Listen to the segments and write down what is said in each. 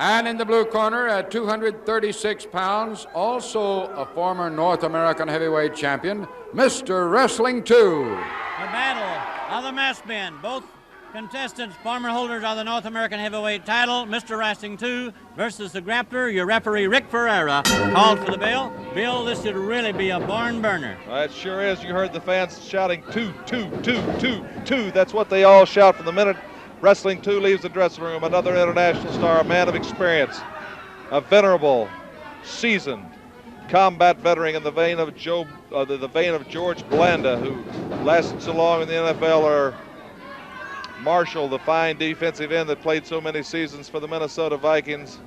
And in the blue corner at 236 pounds, also a former North American heavyweight champion, Mr. Wrestling 2. The battle of the masked men. Both contestants, former holders of the North American heavyweight title, Mr. Wrestling 2 versus the Grappler. Your referee, Rick Ferreira, called for the bell. Bill, this should really be a barn burner. It sure is. You heard the fans shouting 2, 2, 2, 2, 2. That's what they all shout from the minute Wrestling 2 leaves the dressing room. Another international star, a man of experience, a venerable, seasoned combat veteran in the vein of George Blanda, who lasted so long in the NFL, or Marshall, the fine defensive end that played so many seasons for the Minnesota Vikings.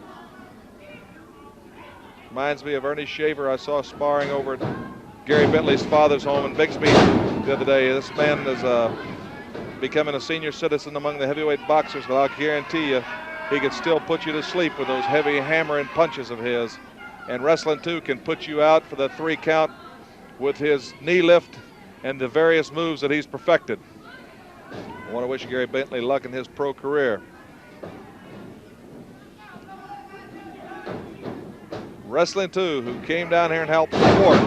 Reminds me of Ernie Shaver. I saw sparring over at Gary Bentley's father's home in Bixby the other day. This man is becoming a senior citizen among the heavyweight boxers, but I'll guarantee you he could still put you to sleep with those heavy hammering punches of his. And Wrestling 2 can put you out for the 3 count with his knee lift and the various moves that he's perfected. I want to wish Gary Bentley luck in his pro career. Wrestling 2, who came down here and helped thwart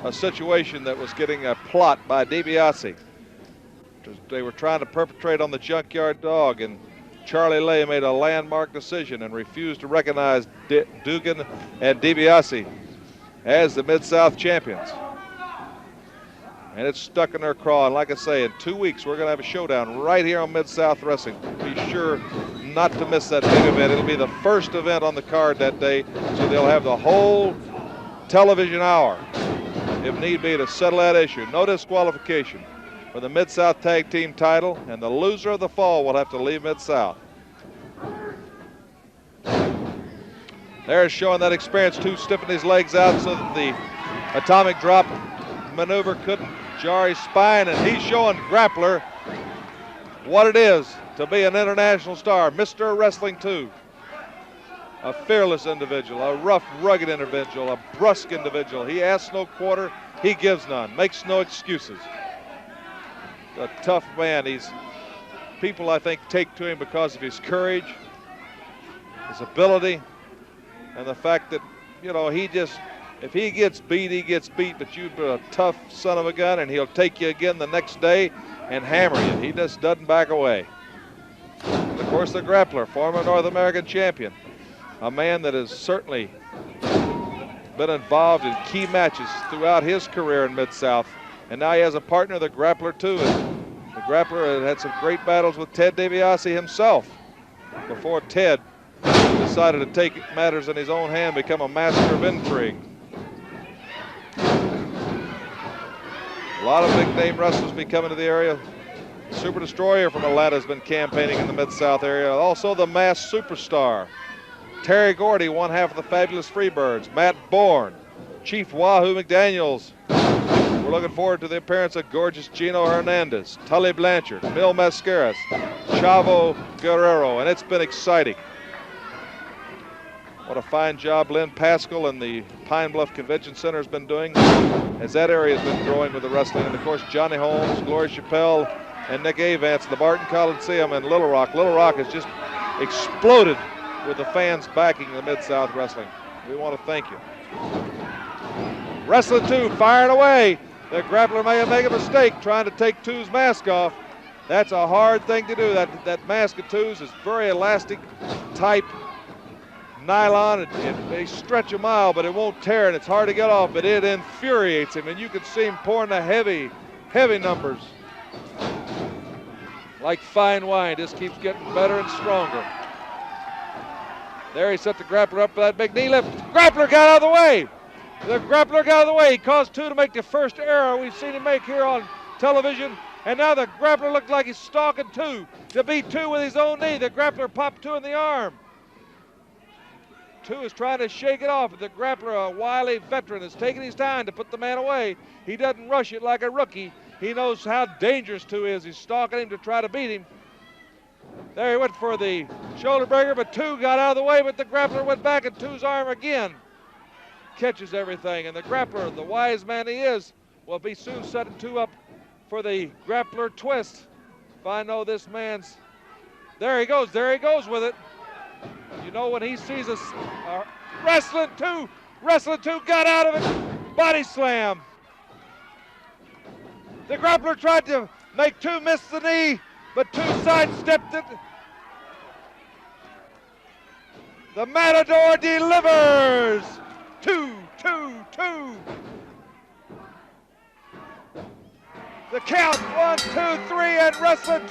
a situation that was getting a plot by DiBiase. They were trying to perpetrate on the Junkyard Dog, and Charlie Lay made a landmark decision and refused to recognize Dugan and DiBiase as the Mid-South champions. And it's stuck in their craw. And like I say, in 2 weeks, we're going to have a showdown right here on Mid-South Wrestling. Be sure not to miss that big event. It'll be the first event on the card that day, so they'll have the whole television hour, if need be, to settle that issue. No disqualification for the Mid-South Tag Team title, and the loser of the fall will have to leave Mid-South. There's showing that experience, too, stiffening his legs out so that the atomic drop maneuver couldn't jar his spine, and he's showing Grappler what it is to be an international star. Mr. Wrestling 2, a fearless individual, a rough, rugged individual, a brusque individual. He asks no quarter, he gives none, makes no excuses. A tough man. People, I think, take to him because of his courage, his ability, and the fact that, you know, if he gets beat, he gets beat, but you've been a tough son of a gun, and he'll take you again the next day and hammer you. He just doesn't back away. And of course, the Grappler, former North American champion, a man that has certainly been involved in key matches throughout his career in Mid-South. And now he has a partner, the Grappler, too. And the Grappler had some great battles with Ted DiBiase himself before Ted decided to take matters in his own hand, become a master of intrigue. A lot of big-name wrestlers be coming to the area. Super Destroyer from Atlanta has been campaigning in the Mid-South area. Also the masked superstar, Terry Gordy, one half of the Fabulous Freebirds. Matt Bourne, Chief Wahoo McDaniels. We're looking forward to the appearance of gorgeous Gino Hernandez, Tully Blanchard, Mil Mascaras, Chavo Guerrero, and it's been exciting. What a fine job Lynn Pascal and the Pine Bluff Convention Center has been doing, as that area has been growing with the wrestling. And of course, Johnny Holmes, Gloria Chappelle, and Nick Avance, the Barton Coliseum in Little Rock. Little Rock has just exploded with the fans backing the Mid-South Wrestling. We want to thank you. Wrestling 2 firing away. The Grappler may have made a mistake trying to take 2's mask off. That's a hard thing to do. That mask of 2's is very elastic type nylon. They stretch a mile, but it won't tear, and it's hard to get off, but it infuriates him, and you can see him pouring the heavy, heavy numbers. Like fine wine, just keeps getting better and stronger. There he set the Grappler up for that big knee lift. Grappler got out of the way. The Grappler got out of the way. He caused 2 to make the first error we've seen him make here on television. And now the Grappler looked like he's stalking 2 to beat 2 with his own knee. The Grappler popped 2 in the arm. 2 is trying to shake it off. The Grappler, a wily veteran, is taking his time to put the man away. He doesn't rush it like a rookie. He knows how dangerous 2 is. He's stalking him to try to beat him. There he went for the shoulder breaker, but 2 got out of the way, but the Grappler went back in 2's arm again. Catches everything, and the Grappler, the wise man he is, will be soon setting 2 up for the Grappler twist. If I know this man's, there he goes with it. You know, when he sees us wrestling two got out of it, body slam. The grappler tried to make two miss the knee, but two sidestepped it. The Matador delivers. 2, 2, 2. The count, 1, 2, 3, and wrestling